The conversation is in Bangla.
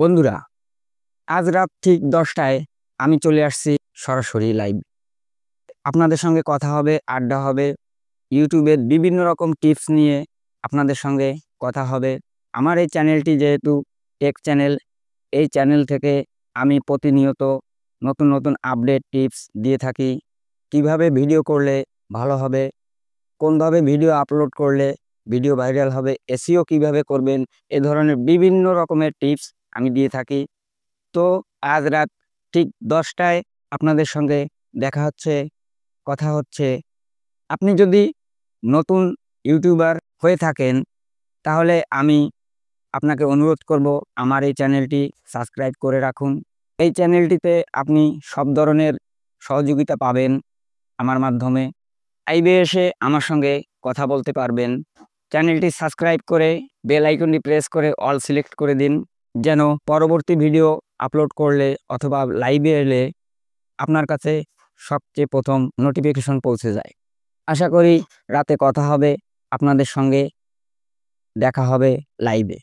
বন্ধুরা, আজ রাত ঠিক 10টায় আমি চলে আসছি সরাসরি লাইভ। আপনাদের সঙ্গে কথা হবে, আড্ডা হবে, ইউটিউবের বিভিন্ন রকম টিপস নিয়ে আপনাদের সঙ্গে কথা হবে। আমার এই চ্যানেলটি যেহেতু টেক চ্যানেল, এই চ্যানেল থেকে আমি প্রতিনিয়ত নতুন নতুন আপডেট টিপস দিয়ে থাকি। কিভাবে ভিডিও করলে ভালো হবে, কোনভাবে ভিডিও আপলোড করলে ভিডিও ভাইরাল হবে, এসইও কিভাবে করবেন, এ ধরনের বিভিন্ন রকমের টিপস আমি দিয়ে থাকি। তো আজ রাত ঠিক 10টায় আপনাদের সঙ্গে দেখা হচ্ছে, কথা হচ্ছে। আপনি যদি নতুন ইউটিউবার হয়ে থাকেন, তাহলে আমি আপনাকে অনুরোধ করব আমার এই চ্যানেলটি সাবস্ক্রাইব করে রাখুন। এই চ্যানেলটিতে আপনি সব ধরনের সহযোগিতা পাবেন আমার মাধ্যমে। লাইভে এসে আমার সঙ্গে কথা বলতে পারবেন। চ্যানেলটি সাবস্ক্রাইব করে বেল আইকনটি প্রেস করে অল সিলেক্ট করে দিন, যেন পরবর্তী ভিডিও আপলোড করলে অথবা লাইভে এলে আপনার কাছে সবচেয়ে প্রথম নোটিফিকেশন পৌঁছে যায়। আশা করি রাতে কথা হবে, আপনাদের সঙ্গে দেখা হবে লাইভে।